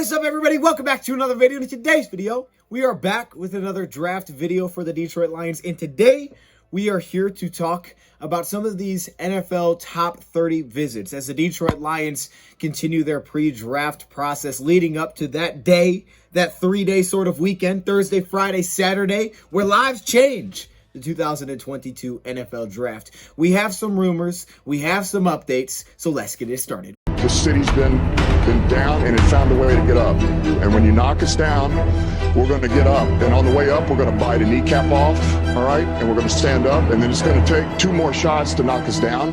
What is up, everybody? Welcome back to another video. In today's video, we are back with another draft video for the Detroit Lions. And today, we are here to talk about some of these NFL top 30 visits as the Detroit Lions continue their pre-draft process leading up to that day, that 3-day sort of weekend, Thursday, Friday, Saturday, where lives change. The 2022 NFL Draft. We have some rumors, we have some updates, so let's get it started. The city's been down and it found a way to get up. And when you knock us down, we're going to get up. And on the way up, we're going to bite a kneecap off, all right? And we're going to stand up, and then it's going to take 2 more shots to knock us down.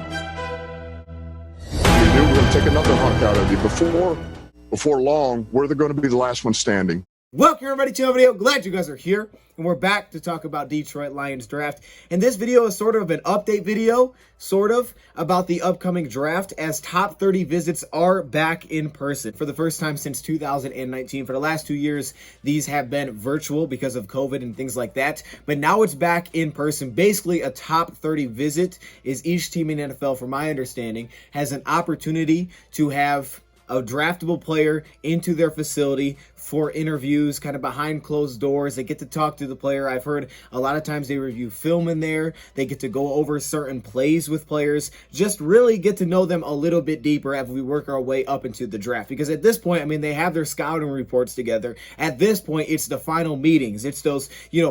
We're going to take another hunk out of you. Before long, we're going to be the last one standing. Welcome everybody to another video. Glad you guys are here, and we're back to talk about Detroit Lions draft. And this video is sort of an update video, about the upcoming draft, as top 30 visits are back in person for the first time since 2019. For the last 2 years, these have been virtual because of COVID and things like that. But now it's back in person. Basically, a top 30 visit is each team in NFL, from my understanding, has an opportunity to have a draftable player into their facility for interviews, kind of behind closed doors. They get to talk to the player. I've heard a lot of times they review film in there. They get to go over certain plays with players, just really get to know them a little bit deeper as we work our way up into the draft. Because at this point, I mean, they have their scouting reports together. At this point, it's the final meetings. It's those,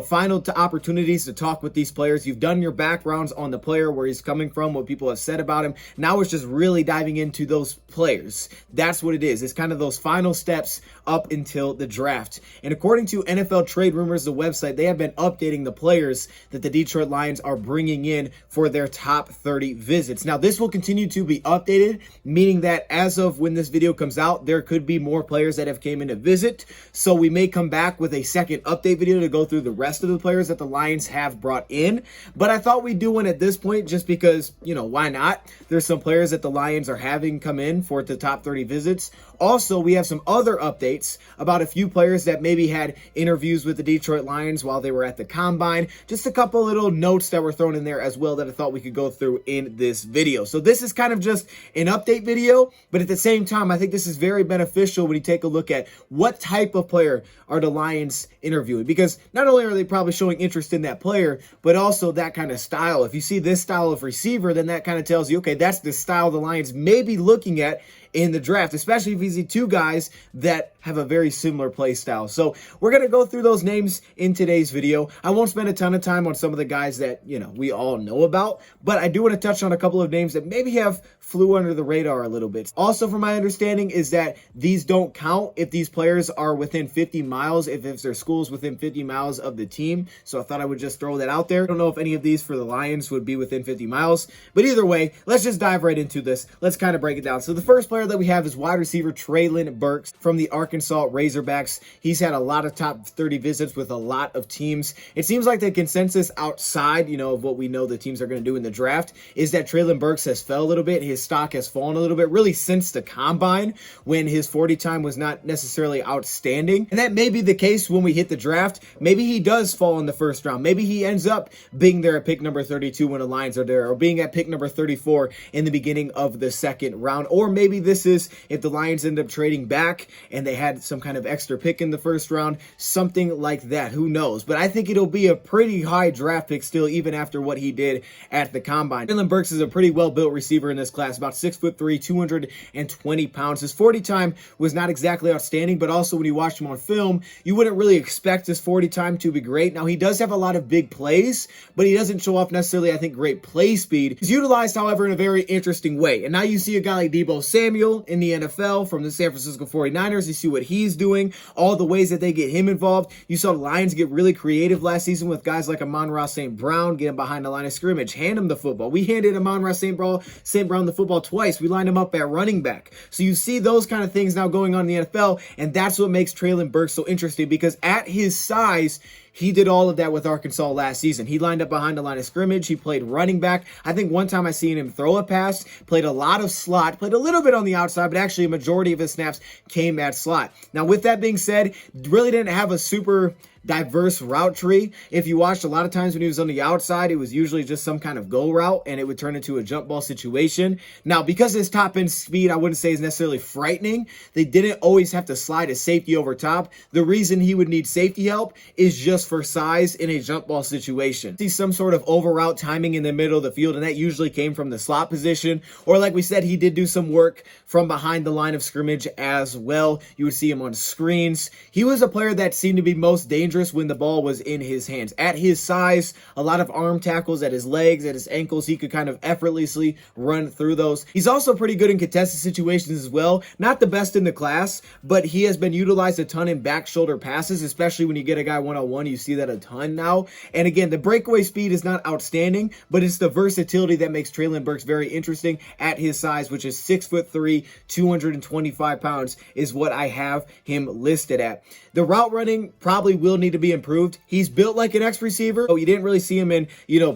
final opportunities to talk with these players. You've done your backgrounds on the player, where he's coming from, what people have said about him. Now it's just really diving into those players. That's what it is. It's kind of those final steps up until the draft. And according to NFL Trade Rumors, the website, they have been updating the players that the Detroit Lions are bringing in for their top 30 visits. Now, this will continue to be updated, meaning that as of when this video comes out, there could be more players that have came in to visit. So we may come back with a second update video to go through the rest of the players that the Lions have brought in. But I thought we'd do one at this point just because, why not? There's some players that the Lions are having come in for the top 30 visits. Also, we have some other updates about a few players that maybe had interviews with the Detroit Lions while they were at the Combine. Just a couple little notes that were thrown in there as well that I thought we could go through in this video. So this is kind of just an update video, but at the same time, I think this is very beneficial when you take a look at what type of player are the Lions interviewing. Because not only are they probably showing interest in that player, but also that kind of style. If you see this style of receiver, then that kind of tells you, okay, that's the style the Lions may be looking at in the draft, especially if you see 2 guys that have a very similar play style. So we're going to go through those names in today's video. I won't spend a ton of time on some of the guys that, we all know about, but I do want to touch on a couple of names that maybe have flew under the radar a little bit. Also, from my understanding, is that these don't count if these players are within 50 miles, if their school's within 50 miles of the team. So I thought I would just throw that out there. I don't know if any of these for the Lions would be within 50 miles, but either way, let's just dive right into this. Let's kind of break it down. So the first player that we have is wide receiver Treylon Burks from the Arkansas Razorbacks. He's had a lot of top 30 visits with a lot of teams. It seems like the consensus outside, of what we know the teams are going to do in the draft is that Treylon Burks has fell a little bit. His stock has fallen a little bit, really since the Combine, when his 40 time was not necessarily outstanding. And that may be the case when we hit the draft. Maybe he does fall in the first round. Maybe he ends up being there at pick number 32 when the Lions are there, or being at pick number 34 in the beginning of the second round. Or maybe this is if the Lions end up trading back and they had some kind of extra pick in the first round, something like that. Who knows? But I think it'll be a pretty high draft pick still, even after what he did at the Combine. Treylon Burks is a pretty well-built receiver in this class, about 6'3", 220 pounds. His 40 time was not exactly outstanding, but also when you watch him on film, you wouldn't really expect his 40 time to be great. Now, he does have a lot of big plays, but he doesn't show off necessarily, I think, great play speed. He's utilized, however, in a very interesting way. And now you see a guy like Deebo Samuel in the NFL from the San Francisco 49ers. You see what he's doing, all the ways that they get him involved. You saw the Lions get really creative last season with guys like Amon-Ra St. Brown getting behind the line of scrimmage, hand him the football. We handed Amon-Ra St. Brown the football twice. We lined him up at running back. So you see those kind of things now going on in the NFL, and that's what makes Treylon Burks so interesting, because at his size, he did all of that with Arkansas last season. He lined up behind the line of scrimmage. He played running back. I think one time I seen him throw a pass, played a lot of slot, played a little bit on the outside, but actually a majority of his snaps came at slot. Now, with that being said, really didn't have a super diverse route tree. If you watched, a lot of times when he was on the outside, it was usually just some kind of go route and it would turn into a jump ball situation. Now, because his top end speed, I wouldn't say is necessarily frightening. They didn't always have to slide a safety over top. The reason he would need safety help is just for size in a jump ball situation. See some sort of over route timing in the middle of the field, and that usually came from the slot position. Or like we said, he did do some work from behind the line of scrimmage as well. You would see him on screens. He was a player that seemed to be most dangerous when the ball was in his hands. At his size, a lot of arm tackles at his legs, at his ankles, he could kind of effortlessly run through those. He's also pretty good in contested situations as well. Not the best in the class, but he has been utilized a ton in back shoulder passes, especially when you get a guy one-on-one. You see that a ton now. And again, the breakaway speed is not outstanding, but it's the versatility that makes Treylon Burks very interesting at his size, which is 6'3", 225 pounds is what I have him listed at. The route running probably will need to be improved. He's built like an X receiver, so you didn't really see him in,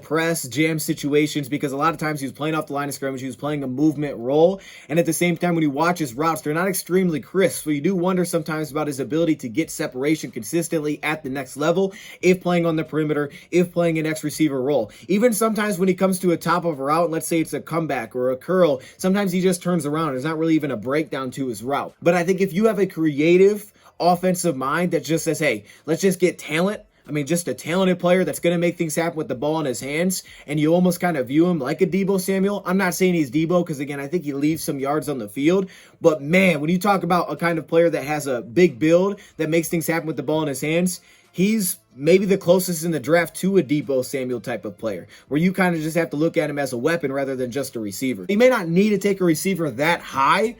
press, jam situations, because a lot of times he was playing off the line of scrimmage. He was playing a movement role, and at the same time, when you watch his routes, they're not extremely crisp, so you do wonder sometimes about his ability to get separation consistently at the next level if playing on the perimeter, if playing an X receiver role. Even sometimes when he comes to a top of a route, let's say it's a comeback or a curl, sometimes he just turns around. There's not really even a breakdown to his route. But I think if you have a creative offensive mind that just says, hey, let's just get talent, just a talented player that's going to make things happen with the ball in his hands, and you almost kind of view him like a Deebo Samuel. I'm not saying he's Deebo because, again, I think he leaves some yards on the field. But, man, when you talk about a kind of player that has a big build that makes things happen with the ball in his hands, he's maybe the closest in the draft to a Deebo Samuel type of player, where you kind of just have to look at him as a weapon rather than just a receiver. He may not need to take a receiver that high.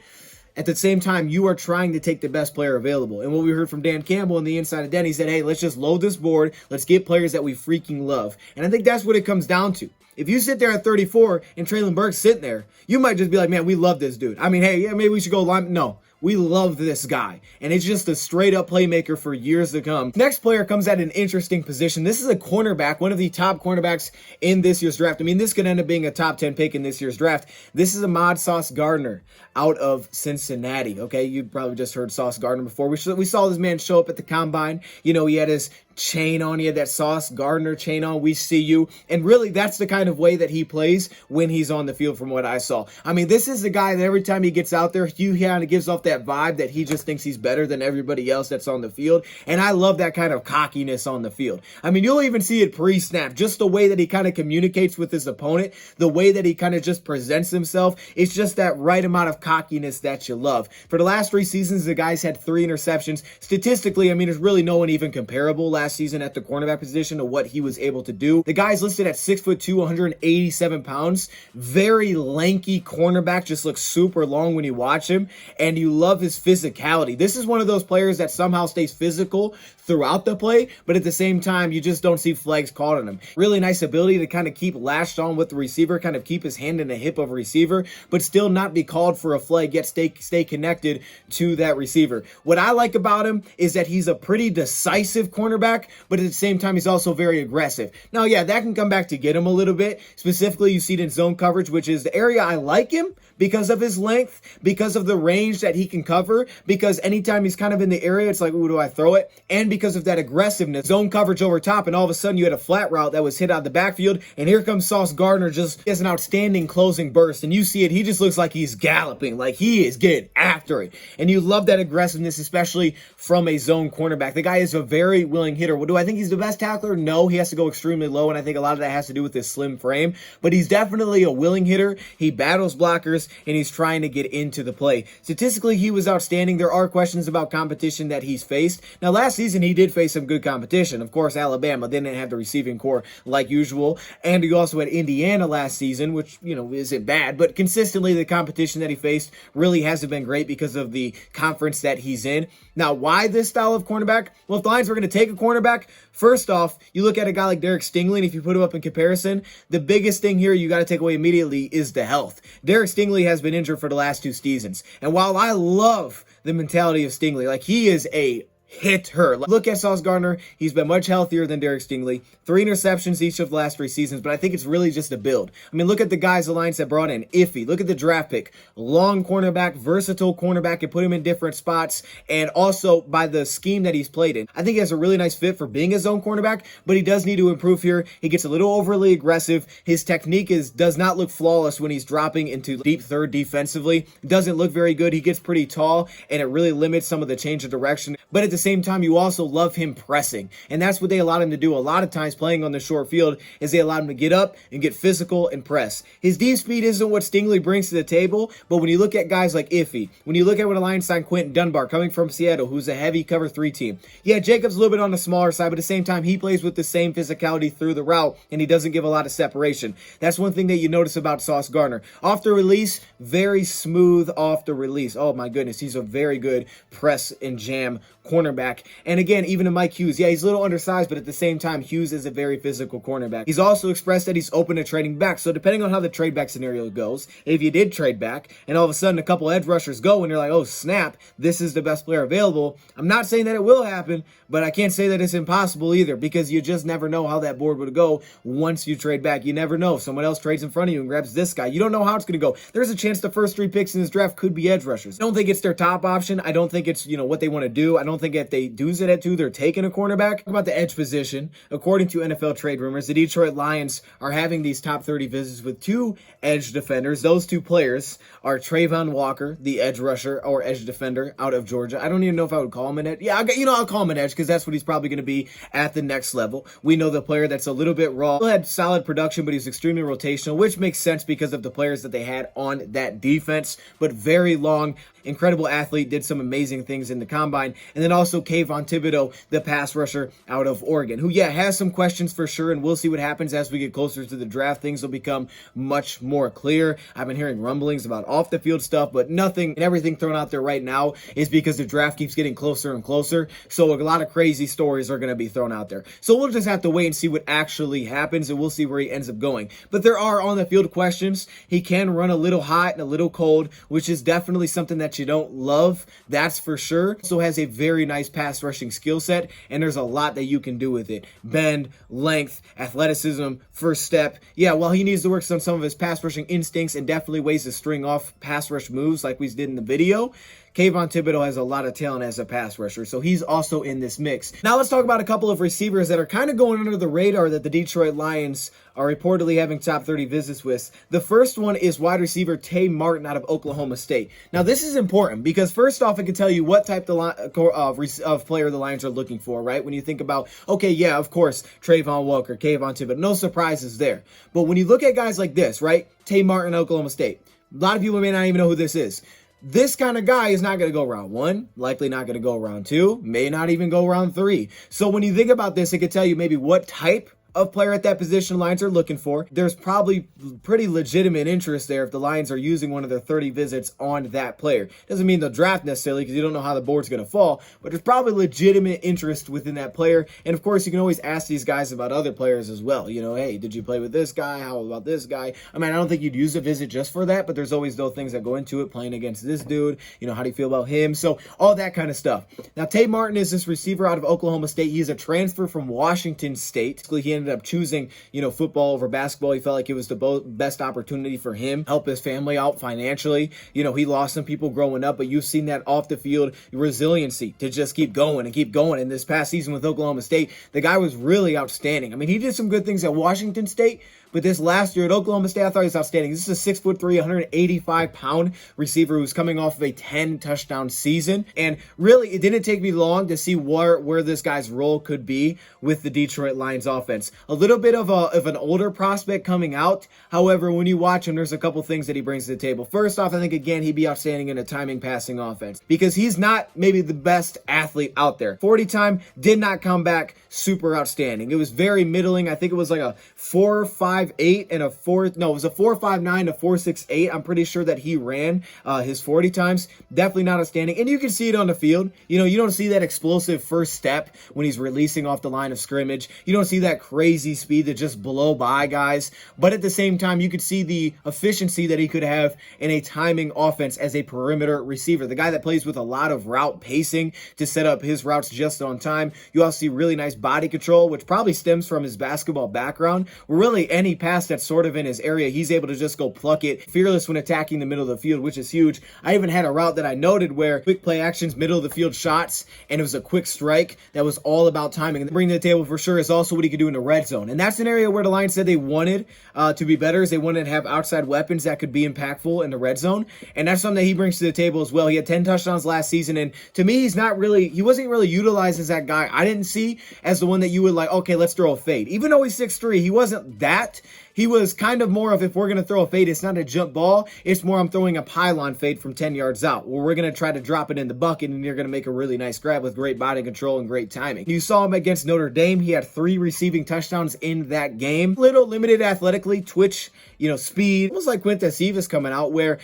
At the same time, you are trying to take the best player available. And what we heard from Dan Campbell in the Inside of Den, he said, hey, let's just load this board. Let's get players that we freaking love. And I think that's what it comes down to. If you sit there at 34 and Treylon Burks sitting there, you might just be like, man, we love this dude. Hey, yeah, maybe we should go line. No. We love this guy, and it's just a straight-up playmaker for years to come. Next player comes at an interesting position. This is a cornerback, one of the top cornerbacks in this year's draft. This could end up being a top 10 pick in this year's draft. This is Sauce Gardner out of Cincinnati, okay? You probably just heard Sauce Gardner before. We saw this man show up at the combine. He had his chain on. He had that Sauce Gardner chain on. We see you. And really, that's the kind of way that he plays when he's on the field from what I saw. This is the guy that every time he gets out there, he kind of gives off that vibe that he just thinks he's better than everybody else that's on the field. And I love that kind of cockiness on the field. You'll even see it pre-snap, just the way that he kind of communicates with his opponent, the way that he kind of just presents himself. It's just that right amount of cockiness that you love. For the last 3 seasons, the guy's had 3 interceptions. Statistically, there's really no one even comparable last season at the cornerback position to what he was able to do. The guy's listed at 6'2", 187 pounds. Very lanky cornerback, just looks super long when you watch him, and you love his physicality. This is one of those players that somehow stays physical throughout the play, but at the same time, you just don't see flags called on him. Really nice ability to kind of keep lashed on with the receiver, kind of keep his hand in the hip of a receiver, but still not be called for a flag, yet stay connected to that receiver. What I like about him is that he's a pretty decisive cornerback, but at the same time, he's also very aggressive. Now, yeah, that can come back to get him a little bit. Specifically, you see it in zone coverage, which is the area I like him because of his length, because of the range that he can cover, because anytime he's kind of in the area, it's like, ooh, do I throw it? And because of that aggressiveness, zone coverage over top, and all of a sudden you had a flat route that was hit out of the backfield, and here comes Sauce Gardner, just has an outstanding closing burst, and you see it, he just looks like he's galloping, like he is getting after it, and you love that aggressiveness, especially from a zone cornerback. The guy is a very willing hitter. Well, do I think he's the best tackler? No, he has to go extremely low, and I think a lot of that has to do with his slim frame, but he's definitely a willing hitter. He battles blockers, and he's trying to get into the play. Statistically, he was outstanding. There are questions about competition that he's faced. Now, last season, he did face some good competition. Of course, Alabama didn't have the receiving core like usual, and he also had Indiana last season, which, isn't bad, but consistently the competition that he faced really hasn't been great because of the conference that he's in. Now, why this style of cornerback? Well, if the Lions were going to take a cornerback, first off, you look at a guy like Derek Stingley, and if you put him up in comparison, the biggest thing here you got to take away immediately is the health. Derek Stingley has been injured for the last 2 seasons, and while I love the mentality of Stingley, like he is a hit her. Look at Sauce Gardner. He's been much healthier than Derek Stingley. 3 interceptions each of the last 3 seasons, but I think it's really just a build. I mean, look at the guys the Lions have brought in. Iffy. Look at the draft pick. Long cornerback, versatile cornerback, and put him in different spots, and also by the scheme that he's played in. I think he has a really nice fit for being his own cornerback, but he does need to improve here. He gets a little overly aggressive. His technique does not look flawless when he's dropping into deep third defensively. It doesn't look very good. He gets pretty tall, and it really limits some of the change of direction. But at the same time, you also love him pressing, and that's what they allowed him to do a lot of times playing on the short field, is they allowed him to get up and get physical and press. His deep speed isn't what Stingley brings to the table, but when you look at guys like Iffy, when you look at what the Lions signed Quentin Dunbar coming from Seattle, who's a heavy cover 3 team. Yeah, Jacobs a little bit on the smaller side, but at the same time, he plays with the same physicality through the route, and he doesn't give a lot of separation. That's one thing that you notice about Sauce Gardner. Off the release, very smooth off the release. Oh my goodness, he's a very good press and jam cornerback. And again, even to Mike Hughes, yeah, he's a little undersized, but at the same time, Hughes is a very physical cornerback. He's also expressed that he's open to trading back. So depending on how the trade back scenario goes, if you did trade back and all of a sudden a couple edge rushers go and you're like, oh snap, this is the best player available. I'm not saying that it will happen, but I can't say that it's impossible either, because you just never know how that board would go once you trade back. You never know. If someone else trades in front of you and grabs this guy, you don't know how it's going to go. There's a chance the first 3 picks in this draft could be edge rushers. I don't think it's their top option. I don't think it's, what they want to do. I don't think if they do it at 2, they're taking a cornerback. About the edge position, according to NFL trade rumors, the Detroit Lions are having these top 30 visits with 2 edge defenders. Those 2 players are Trayvon Walker, the edge rusher or edge defender out of Georgia. I don't even know if I would call him an edge. Yeah, I'll call him an edge because that's what he's probably going to be at the next level. We know the player that's a little bit raw. Still had solid production, but he's extremely rotational, which makes sense because of the players that they had on that defense, but very long. Incredible athlete, did some amazing things in the combine. And then also Kayvon Thibodeau, the pass rusher out of Oregon, who, yeah, has some questions for sure, and we'll see what happens as we get closer to the draft. Things will become much more clear. I've been hearing rumblings about off-the-field stuff, but nothing and everything thrown out there right now is because the draft keeps getting closer and closer, so a lot of crazy stories are going to be thrown out there. So we'll just have to wait and see what actually happens, and we'll see where he ends up going. But there are on-the-field questions. He can run a little hot and a little cold, which is definitely something that you don't love, that's for sure. Also has a very nice pass rushing skill set, and there's a lot that you can do with it. Bend, length, athleticism, first step. Yeah, while he needs to work on some of his pass rushing instincts and definitely ways to string off pass rush moves like we did in the video, Kayvon Thibodeau has a lot of talent as a pass rusher, so he's also in this mix. Now let's talk about a couple of receivers that are kind of going under the radar that the Detroit Lions are reportedly having top 30 visits with. The first one is wide receiver Tay Martin out of Oklahoma State. Now this is important because first off, it can tell you what type of player the Lions are looking for, right? When you think about, okay, yeah, of course, Trayvon Walker, Kayvon Thibodeau, no surprises there. But when you look at guys like this, right? Tay Martin, Oklahoma State. A lot of people may not even know who this is. This kind of guy is not going to go round 1, likely not going to go round 2, may not even go round 3. So when you think about this, it can tell you maybe what type of player at that position Lions are looking for. There's probably pretty legitimate interest there if the Lions are using one of their 30 visits on that player. Doesn't mean they'll draft necessarily because you don't know how the board's going to fall, but there's probably legitimate interest within that player. And of course, you can always ask these guys about other players as well. Hey, did you play with this guy? How about this guy? I mean, I don't think you'd use a visit just for that, but there's always those things that go into it, playing against this dude. How do you feel about him? So all that kind of stuff. Now, Tay Martin is this receiver out of Oklahoma State. He's a transfer from Washington State. He ended up choosing, football over basketball. He felt like it was the best opportunity for him, help his family out financially. He lost some people growing up, but you've seen that off the field resiliency to just keep going and keep going. And this past season with Oklahoma State, the guy was really outstanding. I mean, he did some good things at Washington State, but this last year at Oklahoma State, I thought he was outstanding. This is a 6'3", 185-pound receiver who's coming off of a 10-touchdown season. And really, it didn't take me long to see where this guy's role could be with the Detroit Lions offense. A little bit of an older prospect coming out. However, when you watch him, there's a couple things that he brings to the table. First off, I think, again, he'd be outstanding in a timing passing offense because he's not maybe the best athlete out there. 40 time did not come back super outstanding. It was very middling. I think it was like a 4.58 and it was a 4.59 to 4.68. I'm pretty sure that he ran his 40 times. Definitely not outstanding. And you can see it on the field. You don't see that explosive first step when he's releasing off the line of scrimmage. You don't see that crazy crazy speed that just blow by guys. But at the same time, you could see the efficiency that he could have in a timing offense as a perimeter receiver. The guy that plays with a lot of route pacing to set up his routes just on time. You also see really nice body control, which probably stems from his basketball background. Really, any pass that's sort of in his area, he's able to just go pluck it. Fearless when attacking the middle of the field, which is huge. I even had a route that I noted where quick play actions, middle of the field shots, and it was a quick strike that was all about timing. And bringing to the table for sure is also what he could do in the red zone. And that's an area where the Lions said they wanted to be better, is they wanted to have outside weapons that could be impactful in the red zone. And that's something that he brings to the table as well. He had 10 touchdowns last season, and to me, he wasn't really utilized as that guy. I didn't see as the one that you would like, okay, let's throw a fade. Even though he's 6'3", he wasn't that. He was kind of more of, if we're going to throw a fade, it's not a jump ball. It's more I'm throwing a pylon fade from 10 yards out, where we're going to try to drop it in the bucket, and you're going to make a really nice grab with great body control and great timing. You saw him against Notre Dame. He had 3 receiving touchdowns in that game. Little limited athletically, twitch, speed. It was like Quintez Cephas coming out where,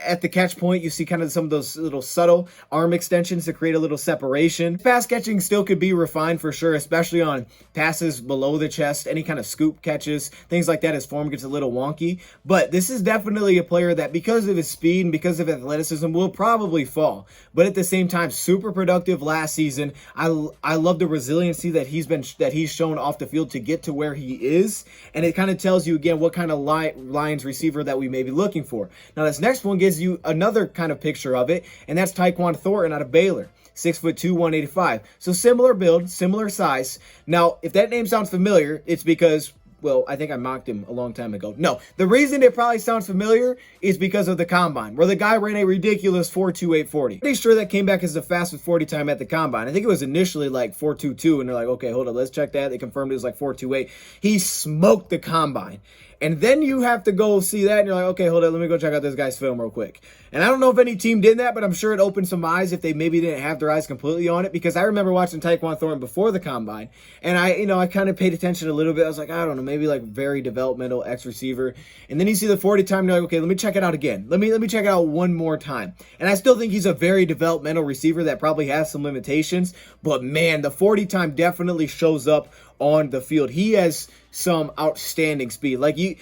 at the catch point, you see kind of some of those little subtle arm extensions to create a little separation. Pass catching still could be refined for sure, especially on passes below the chest, any kind of scoop catches, things like that. His form gets a little wonky, but this is definitely a player that, because of his speed and because of athleticism, will probably fall. But at the same time, super productive last season. I love the resiliency that he's shown off the field to get to where he is, and it kind of tells you again what kind of Lions receiver that we may be looking for. Now, this next one gives you another kind of picture of it, and that's Taekwon Thornton out of Baylor. 6'2", 185. So similar build, similar size. Now, if that name sounds familiar, it's because, well, I think I mocked him a long time ago. No, the reason it probably sounds familiar is because of the combine, where the guy ran a ridiculous 4.28 40. Pretty sure that came back as the fastest 40 time at the combine. I think it was initially like 4.22, and they're like, okay, hold on, let's check that. They confirmed it was like 4.28. He smoked the combine. And then you have to go see that, and you're like, okay, hold on, let me go check out this guy's film real quick. And I don't know if any team did that, but I'm sure it opened some eyes if they maybe didn't have their eyes completely on it, because I remember watching Taekwon Thornton before the combine, and I kind of paid attention a little bit. I was like, I don't know, maybe like very developmental X receiver. And then you see the 40 time, and you're like, okay, let me check it out again. Let me check it out one more time. And I still think he's a very developmental receiver that probably has some limitations, but man, the 40 time definitely shows up on the field. He has some outstanding speed. Like you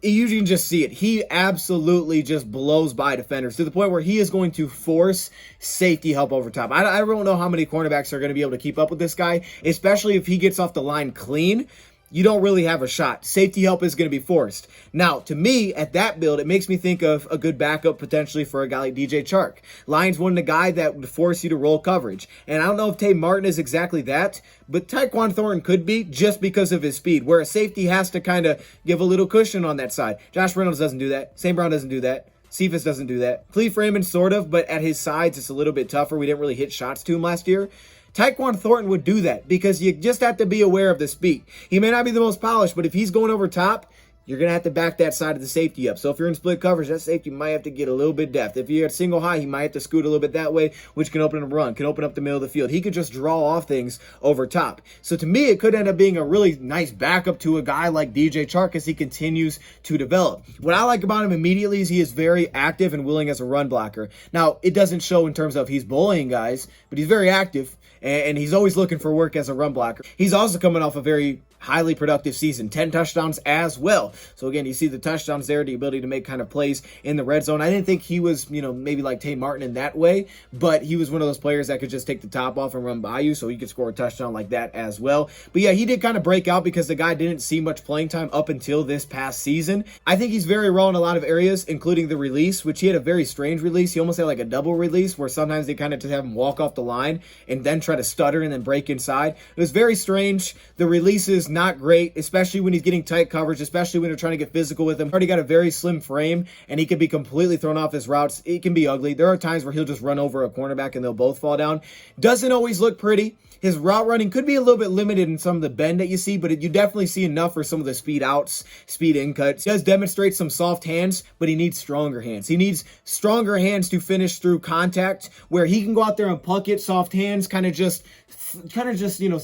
can just see it. He absolutely just blows by defenders to the point where he is going to force safety help over top. I don't know how many cornerbacks are going to be able to keep up with this guy, especially if he gets off the line clean. You don't really have a shot. Safety help is going to be forced. Now, to me, at that build, it makes me think of a good backup potentially for a guy like DJ Chark. Lions wanted a guy that would force you to roll coverage. And I don't know if Tay Martin is exactly that, but Taekwon Thornton could be, just because of his speed, where a safety has to kind of give a little cushion on that side. Josh Reynolds doesn't do that. St. Brown doesn't do that. Cephas doesn't do that. Cleve Freeman sort of, but at his sides, it's a little bit tougher. We didn't really hit shots to him last year. Taekwon Thornton would do that because you just have to be aware of the speed. He may not be the most polished, but if he's going over top, you're going to have to back that side of the safety up. So if you're in split coverage, that safety might have to get a little bit depth. If you're at single high, he might have to scoot a little bit that way, which can open up a run, can open up the middle of the field. He could just draw off things over top. So to me, it could end up being a really nice backup to a guy like DJ Chark as he continues to develop. What I like about him immediately is he is very active and willing as a run blocker. Now, it doesn't show in terms of he's bullying guys, but he's very active. And he's always looking for work as a run blocker. He's also coming off a very highly productive season, 10 touchdowns as well. So again, you see the touchdowns there, the ability to make kind of plays in the red zone. I didn't think he was, maybe like Tay Martin in that way, but he was one of those players that could just take the top off and run by you, so he could score a touchdown like that as well. But yeah, he did kind of break out because the guy didn't see much playing time up until this past season. I think he's very raw in a lot of areas, including the release, which he had a very strange release. He almost had like a double release where sometimes they kind of just have him walk off the line and then try to stutter and then break inside. It was very strange. The release is not great, especially when he's getting tight coverage, especially when they're trying to get physical with him. Already got a very slim frame, and he can be completely thrown off his routes. It can be ugly. There are times where he'll just run over a cornerback and they'll both fall down. Doesn't always look pretty. His route running could be a little bit limited in some of the bend that you see, but you definitely see enough for some of the speed outs, speed in cuts. He does demonstrate some soft hands, but he needs stronger hands. He needs stronger hands to finish through contact, where he can go out there and puck it. Soft hands kind of just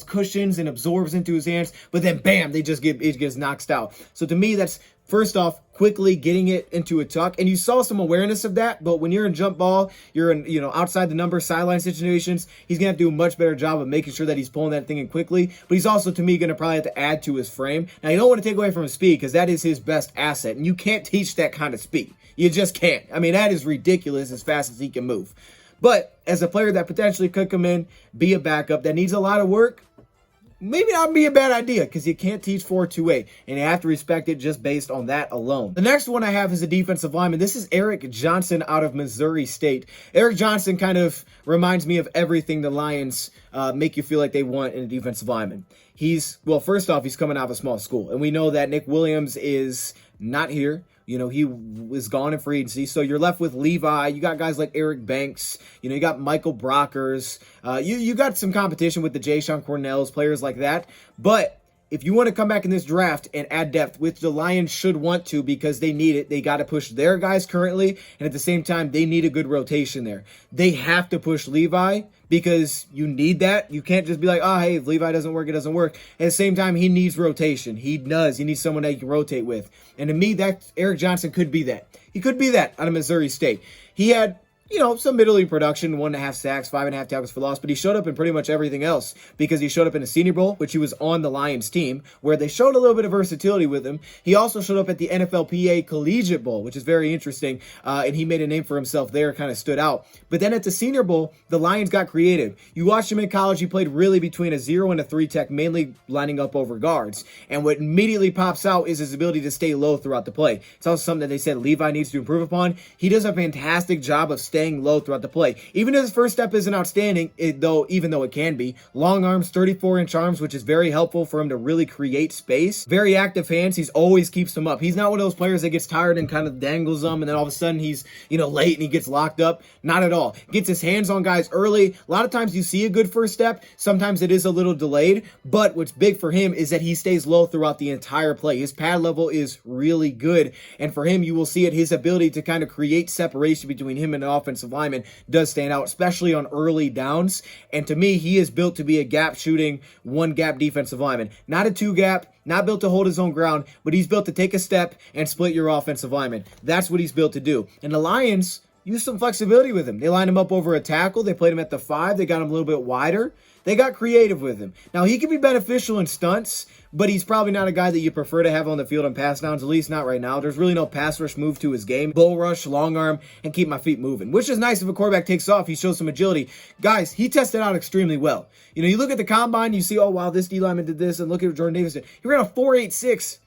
cushions and absorbs into his hands, but then bam, it gets knocked out. So to me, that's First off, quickly getting it into a tuck, and you saw some awareness of that, but when you're in jump ball, you're in, outside the number sideline situations, he's going to have to do a much better job of making sure that he's pulling that thing in quickly, but he's also, to me, going to probably have to add to his frame. Now, you don't want to take away from his speed because that is his best asset, and you can't teach that kind of speed. You just can't. I mean, that is ridiculous as fast as he can move. But as a player that potentially could come in, be a backup that needs a lot of work, maybe not be a bad idea because you can't teach 4-2-8 and you have to respect it just based on that alone. The next one I have is a defensive lineman. This is Eric Johnson out of Missouri State. Eric Johnson kind of reminds me of everything the Lions make you feel like they want in a defensive lineman. First off, he's coming out of a small school, and we know that Nick Williams is not here. He was gone in free agency. So you're left with Levi. You got guys like Eric Banks. You got Michael Brockers. You got some competition with the Jayshon Cornells, players like that. But if you want to come back in this draft and add depth, which the Lions should want to because they need it, they got to push their guys currently. And at the same time, they need a good rotation there. They have to push Levi because you need that. You can't just be like, oh, hey, if Levi doesn't work, it doesn't work. At the same time, he needs rotation. He does. He needs someone that he can rotate with. And to me, that Eric Johnson could be that. He could be that out of Missouri State. He had some middling production, 1.5 sacks, 5.5 tackles for loss, but he showed up in pretty much everything else because he showed up in a Senior Bowl, which he was on the Lions team, where they showed a little bit of versatility with him. He also showed up at the NFLPA Collegiate Bowl, which is very interesting, and he made a name for himself there, kind of stood out. But then at the Senior Bowl, the Lions got creative. You watched him in college, he played really between a 0 and a 3 tech, mainly lining up over guards. And what immediately pops out is his ability to stay low throughout the play. It's also something that they said Levi needs to improve upon. He does a fantastic job of staying low throughout the play. Even if his first step isn't outstanding, even though it can be. Long arms, 34-inch arms, which is very helpful for him to really create space. Very active hands. He always keeps them up. He's not one of those players that gets tired and kind of dangles them, and then all of a sudden he's, late and he gets locked up. Not at all. Gets his hands on guys early. A lot of times you see a good first step. Sometimes it is a little delayed, but what's big for him is that he stays low throughout the entire play. His pad level is really good, and for him, you will see it. His ability to kind of create separation between him and an offensive lineman does stand out, especially on early downs. And to me, he is built to be a gap shooting, one gap defensive lineman. Not a two gap, not built to hold his own ground, but he's built to take a step and split your offensive lineman. That's what he's built to do. And the Lions use some flexibility with him. They lined him up over a tackle. They played him at the 5. They got him a little bit wider. They got creative with him. Now, he can be beneficial in stunts, but he's probably not a guy that you prefer to have on the field on pass downs, at least not right now. There's really no pass rush move to his game. Bull rush, long arm, and keep my feet moving, which is nice if a quarterback takes off. He shows some agility. Guys, he tested out extremely well. You look at the combine, you see, oh, wow, this D lineman did this, and look at what Jordan Davis did. He ran a 4.86.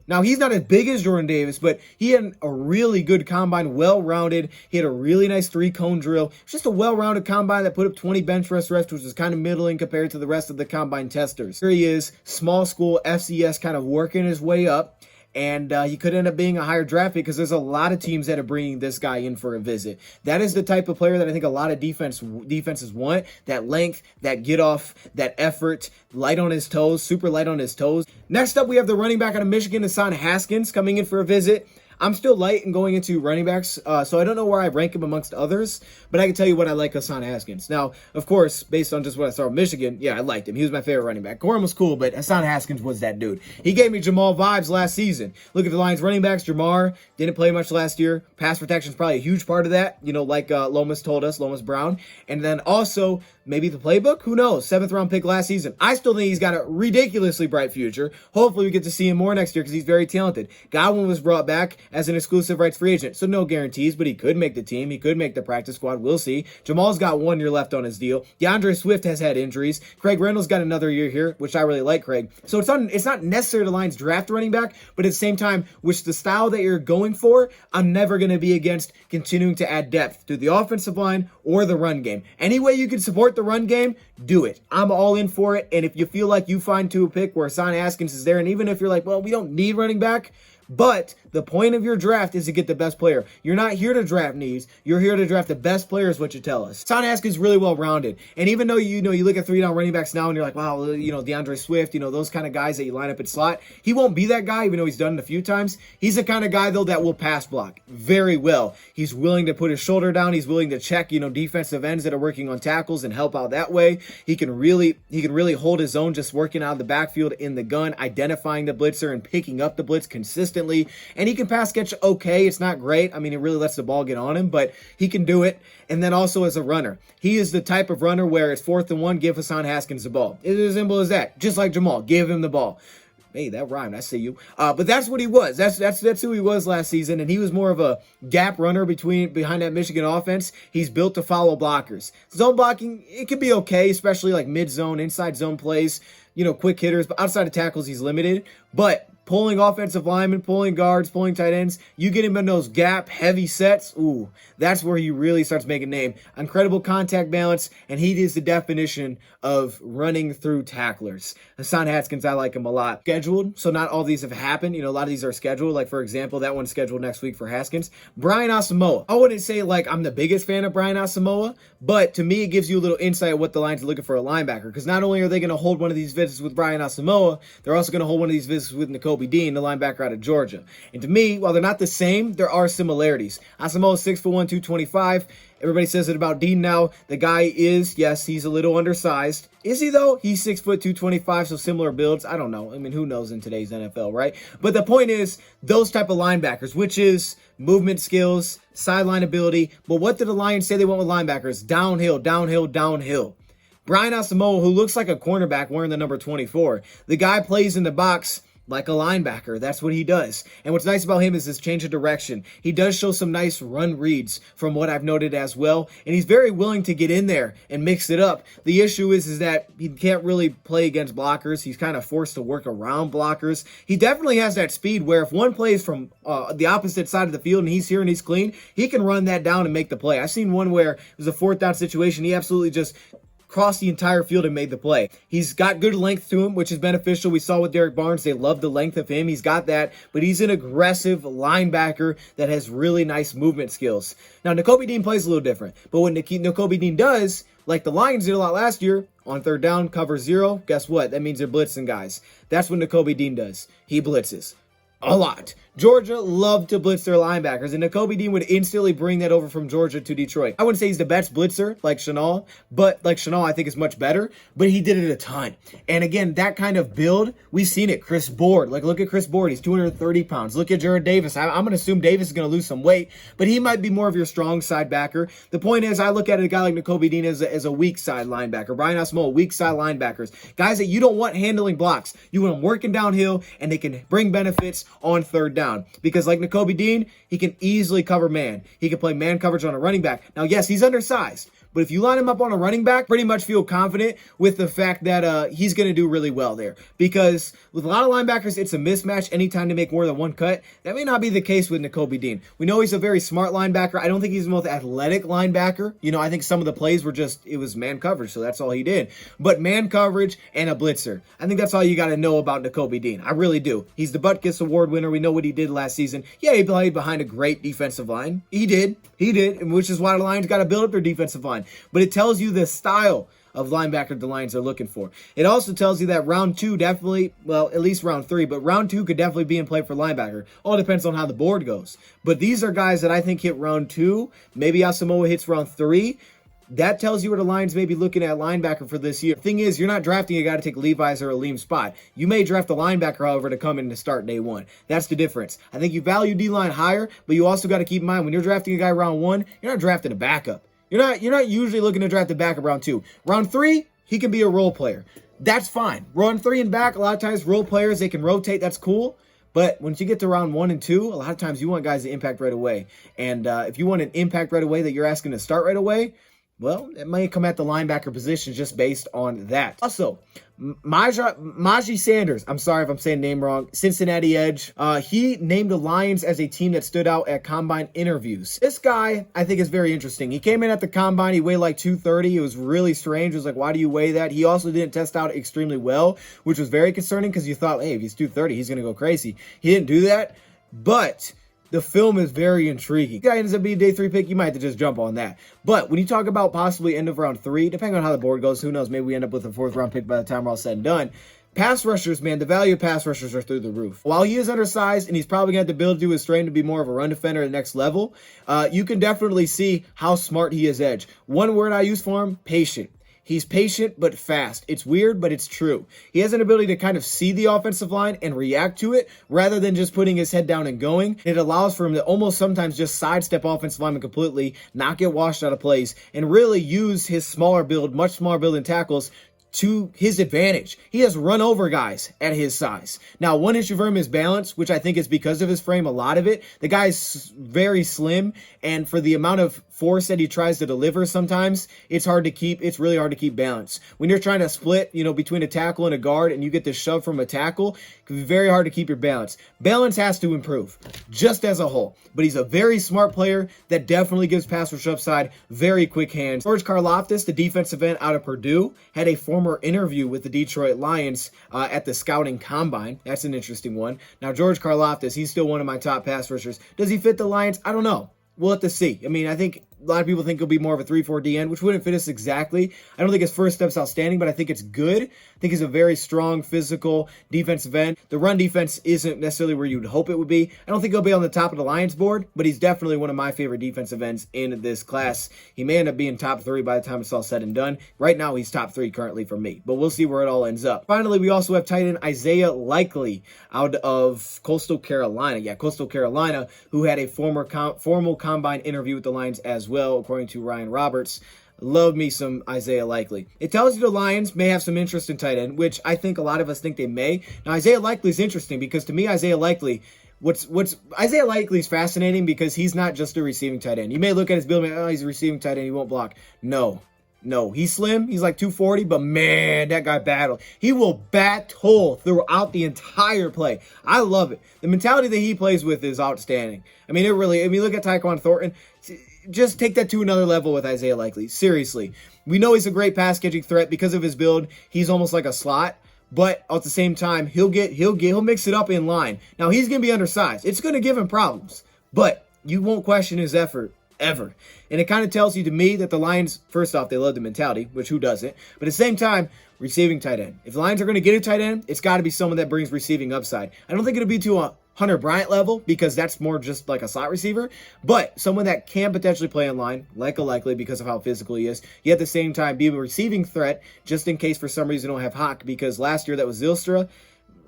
Now, he's not as big as Jordan Davis, but he had a really good combine, well-rounded. He had a really nice 3-cone drill. Just a well-rounded combine that put up 20 bench press reps, which was kind of middling compared to the rest of the combine testers. Here he is, small school, FCS, kind of working his way up. And he could end up being a higher draft pick because there's a lot of teams that are bringing this guy in for a visit. That is the type of player that I think a lot of defenses want. That length, that get off, that effort, light on his toes, super light on his toes. Next up, we have the running back out of Michigan, Hassan Haskins, coming in for a visit. I'm still light in going into running backs, so I don't know where I rank him amongst others, but I can tell you what I like Hassan Haskins. Now, of course, based on just what I saw in Michigan, yeah, I liked him. He was my favorite running back. Corum was cool, but Hassan Haskins was that dude. He gave me Jamal vibes last season. Look at the Lions running backs. Jamar didn't play much last year. Pass protection is probably a huge part of that, like Lomas told us, Lomas Brown. And then also, maybe the playbook? Who knows? 7th round pick last season. I still think he's got a ridiculously bright future. Hopefully we get to see him more next year because he's very talented. Godwin was brought back as an exclusive rights free agent, so no guarantees, but he could make the team. He could make the practice squad. We'll see. Jamal's got 1 year left on his deal. DeAndre Swift has had injuries. Craig Reynolds got another year here, which I really like Craig. So it's not necessary the Lions draft a running back, but at the same time, which the style that you're going for, I'm never going to be against continuing to add depth to the offensive line or the run game. Any way you can support the run game, do it. I'm all in for it. And if you feel like you find to a pick where Hassan Haskins is there, and even if you're like, well, we don't need running back, but the point of your draft is to get the best player. You're not here to draft needs. You're here to draft the best player is what you tell us. Hassan Haskins is really well-rounded. And even though, you look at 3-down running backs now and you're like, wow, DeAndre Swift, those kind of guys that you line up at slot, he won't be that guy, even though he's done it a few times. He's the kind of guy, though, that will pass block very well. He's willing to put his shoulder down. He's willing to check, defensive ends that are working on tackles and help out that way. He can really hold his own just working out of the backfield in the gun, identifying the blitzer and picking up the blitz consistently. consistently, and he can pass catch okay. It's not great. I mean, it really lets the ball get on him, but he can do it. And then also as a runner, he is the type of runner where it's 4th and 1, give Hassan Haskins the ball. It's as simple as that. Just like Jamal, give him the ball. Hey, that rhymed. I see you. But that's what he was. That's who he was last season, and he was more of a gap runner behind that Michigan offense. He's built to follow blockers. Zone blocking, it can be okay, especially like mid-zone, inside zone plays, quick hitters. But outside of tackles, he's limited. But pulling offensive linemen, pulling guards, pulling tight ends, you get him in those gap heavy sets, ooh, that's where he really starts making a name. Incredible contact balance, and he is the definition of running through tacklers. Hassan Haskins, I like him a lot. Scheduled, so not all these have happened. A lot of these are scheduled. Like, for example, that one's scheduled next week for Haskins. Brian Asamoah. I wouldn't say, like, I'm the biggest fan of Brian Asamoah, but to me, it gives you a little insight of what the Lions are looking for a linebacker, because not only are they going to hold one of these visits with Brian Asamoah, they're also going to hold one of these visits with Nakobe Dean, the linebacker out of Georgia. And to me, while they're not the same, there are similarities. Asamoah is 6'1", 225. Everybody says it about Dean now. The guy is, yes, he's a little undersized. Is he, though? He's 6', 225, so similar builds. I don't know. I mean, who knows in today's NFL, right? But the point is, those type of linebackers, which is movement skills, sideline ability. But what did the Lions say they want with linebackers? Downhill, downhill, downhill. Brian Asamoah, who looks like a cornerback wearing the number 24. The guy plays in the box like a linebacker. That's what he does. And what's nice about him is his change of direction. He does show some nice run reads from what I've noted as well. And he's very willing to get in there and mix it up. The issue is that he can't really play against blockers. He's kind of forced to work around blockers. He definitely has that speed where if one plays from the opposite side of the field and he's here and he's clean, he can run that down and make the play. I've seen one where it was a 4th down situation. He absolutely just crossed the entire field and made the play. He's got good length to him, which is beneficial. We saw with Derek Barnes, they love the length of him. He's got that, but he's an aggressive linebacker that has really nice movement skills. Now, Nakobe Dean plays a little different, but what Nakobe Dean does, like the Lions did a lot last year, on 3rd down, cover 0, guess what? That means they're blitzing guys. That's what Nakobe Dean does. He blitzes a lot. Georgia loved to blitz their linebackers, and Nakobe Dean would instantly bring that over from Georgia to Detroit. I wouldn't say he's the best blitzer like Chanel, but like Chanel, I think is much better, but he did it a ton. And again, that kind of build, we've seen it. Chris Board, like look at Chris Board, he's 230 pounds. Look at Jared Davis. I'm going to assume Davis is going to lose some weight, but he might be more of your strong side backer. The point is, I look at a guy like Nakobe Dean as a weak side linebacker. Brian Asamoah, weak side linebackers. Guys that you don't want handling blocks. You want them working downhill, and they can bring benefits on 3rd down. Because like Nakobe Dean, he can easily cover man. He can play man coverage on a running back. Now, yes, he's undersized, but if you line him up on a running back, pretty much feel confident with the fact that he's going to do really well there. Because with a lot of linebackers, it's a mismatch anytime they make more than one cut. That may not be the case with Nakobe Dean. We know he's a very smart linebacker. I don't think he's the most athletic linebacker. I think some of the plays were it was man coverage, so that's all he did. But man coverage and a blitzer. I think that's all you got to know about Nakobe Dean. I really do. He's the Butkus Award winner. We know what he did last season. Yeah, he played behind a great defensive line. He did, which is why the Lions got to build up their defensive line. But it tells you the style of linebacker the Lions are looking for. It also tells you that round 2 definitely, well, at least round 3, but round 2 could definitely be in play for linebacker. All depends on how the board goes. But these are guys that I think hit round 2. Maybe Asamoah hits round 3. That tells you where the Lions may be looking at linebacker for this year. The thing is, you're not drafting a guy to take Levi's or Aleem's spot. You may draft a linebacker, however, to come in to start day 1. That's the difference. I think you value D-line higher, but you also got to keep in mind when you're drafting a guy round 1, you're not drafting a backup. You're not usually looking to draft a backup round 2. Round 3, he can be a role player. That's fine. Round 3 and back, a lot of times role players, they can rotate. That's cool. But once you get to round 1 and 2, a lot of times you want guys to impact right away. And if you want an impact right away that you're asking to start right away, well, it may come at the linebacker position just based on that. Also, Maji Sanders, I'm sorry if I'm saying the name wrong, Cincinnati Edge. He named the Lions as a team that stood out at combine interviews. This guy, I think, is very interesting. He came in at the combine, he weighed like 230. It was really strange. It was like, why do you weigh that? He also didn't test out extremely well, which was very concerning because you thought, hey, if he's 230, he's going to go crazy. He didn't do that, but the film is very intriguing. If the guy ends up being a day 3 pick, you might have to just jump on that. But when you talk about possibly end of round 3, depending on how the board goes, who knows, maybe we end up with a 4th round pick by the time we're all said and done. Pass rushers, man, the value of pass rushers are through the roof. While he is undersized and he's probably going to have to build to his frame to be more of a run defender at the next level, you can definitely see how smart he is edge. One word I use for him, patient. He's patient but fast. It's weird, but it's true. He has an ability to kind of see the offensive line and react to it rather than just putting his head down and going. It allows for him to almost sometimes just sidestep offensive linemen completely, not get washed out of place, and really use his smaller build, much smaller build and tackles to his advantage. He has run over guys at his size. Now, one issue for him is balance, which I think is because of his frame, a lot of it. The guy's very slim, and for the amount of force that he tries to deliver sometimes, it's really hard to keep balance. When you're trying to split, between a tackle and a guard, and you get the shove from a tackle, it can be very hard to keep your balance. Balance has to improve, just as a whole. But he's a very smart player that definitely gives pass rush upside, very quick hands. George Karlaftis, the defensive end out of Purdue, had a former interview with the Detroit Lions at the scouting combine. That's an interesting one. Now, George Karlaftis, he's still one of my top pass rushers. Does he fit the Lions? I don't know. We'll have to see. I mean, I think a lot of people think he'll be more of a 3-4 DN, which wouldn't fit us exactly. I don't think his first step's outstanding, but I think it's good. I think he's a very strong, physical defensive end. The run defense isn't necessarily where you'd hope it would be. I don't think he'll be on the top of the Lions board, but he's definitely one of my favorite defensive ends in this class. He may end up being top 3 by the time it's all said and done. Right now, he's top 3 currently for me, but we'll see where it all ends up. Finally, we also have tight end Isaiah Likely out of Coastal Carolina. Yeah, Coastal Carolina, who had a formal combine interview with the Lions as well, according to Ryan Roberts. Love me some Isaiah Likely. It tells you the Lions may have some interest in tight end, which I think a lot of us think they may. Now, Isaiah Likely is interesting because to me, Isaiah Likely, Isaiah Likely is fascinating because he's not just a receiving tight end. You may look at his build and he's a receiving tight end, he won't block. No, he's slim. He's like 240, but man, that guy battled. He will battle throughout the entire play. I love it. The mentality that he plays with is outstanding. I mean, look at Taekwon Thornton. Just take that to another level with Isaiah Likely. Seriously. We know he's a great pass catching threat because of his build. He's almost like a slot, but at the same time, he'll mix it up in line. Now, he's going to be undersized. It's going to give him problems, but you won't question his effort ever. And it kind of tells you to me that the Lions, first off, they love the mentality, which who doesn't? But at the same time, receiving tight end. If the Lions are going to get a tight end, it's got to be someone that brings receiving upside. I don't think it'll be to a Hunter Bryant level because that's more just like a slot receiver, but someone that can potentially play in line, like a Likely because of how physical he is, yet at the same time be a receiving threat just in case for some reason you don't have Hawk, because last year that was Zylstra.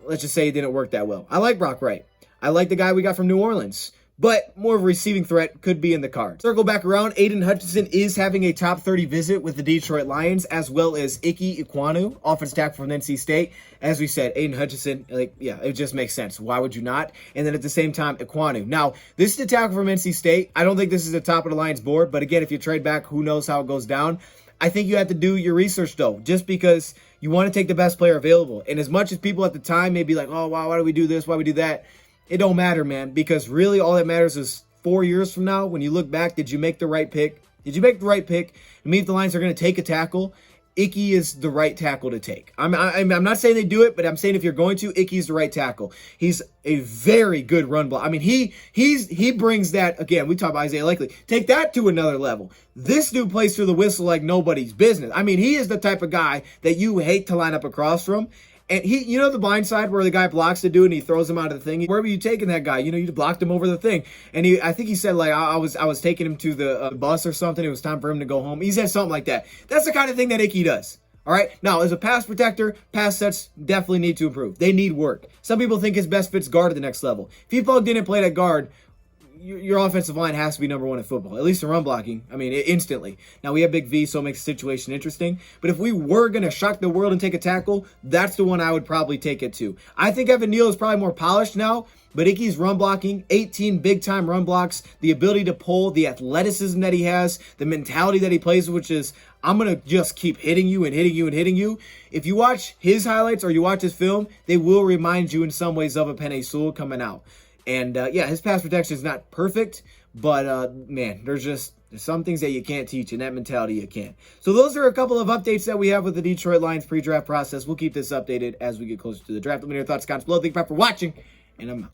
Let's just say it didn't work that well. I like Brock Wright. I like the guy we got from New Orleans, but more of a receiving threat could be in the cards. Circle back around, Aiden Hutchinson is having a top 30 visit with the Detroit Lions, as well as Ike Ekwonu, offensive tackle from NC State. As we said, Aiden Hutchinson, it just makes sense. Why would you not? And then at the same time, Ekwonu. Now, this is the tackle from NC State. I don't think this is the top of the Lions board, but again, if you trade back, who knows how it goes down. I think you have to do your research, though, just because you want to take the best player available. And as much as people at the time may be like, oh, wow, why do we do this? Why do we do that? It don't matter, man, because really all that matters is 4 years from now, when you look back, did you make the right pick? Did you make the right pick? I mean, if the Lions are going to take a tackle, Ike is the right tackle to take. I'm not saying they do it, but I'm saying if you're going to, Ike is the right tackle. He's a very good run block. I mean, he brings that, again, we talk about Isaiah Likely. Take that to another level. This dude plays through the whistle like nobody's business. I mean, he is the type of guy that you hate to line up across from. And the blind side where the guy blocks the dude and he throws him out of the thing. Where were you taking that guy? You blocked him over the thing. And I think he said, like, I was taking him to the bus or something. It was time for him to go home. He said something like that. That's the kind of thing that Ike does. All right. Now, as a pass protector, pass sets definitely need to improve. They need work. Some people think his best fit's guard at the next level. If he plugged in and played at guard, your offensive line has to be number one in football, at least in run blocking. I mean, instantly. Now, we have Big V, so it makes the situation interesting. But if we were going to shock the world and take a tackle, that's the one I would probably take it to. I think Evan Neal is probably more polished now, but Ike's run blocking, 18 big-time run blocks, the ability to pull, the athleticism that he has, the mentality that he plays, which is, I'm going to just keep hitting you and hitting you and hitting you. If you watch his highlights or you watch his film, they will remind you in some ways of a Penei Sewell coming out. And, his pass protection is not perfect, but, man, there's some things that you can't teach, and that mentality you can't. So those are a couple of updates that we have with the Detroit Lions pre-draft process. We'll keep this updated as we get closer to the draft. Let me know your thoughts, comments below. Thank you for watching, and I'm out.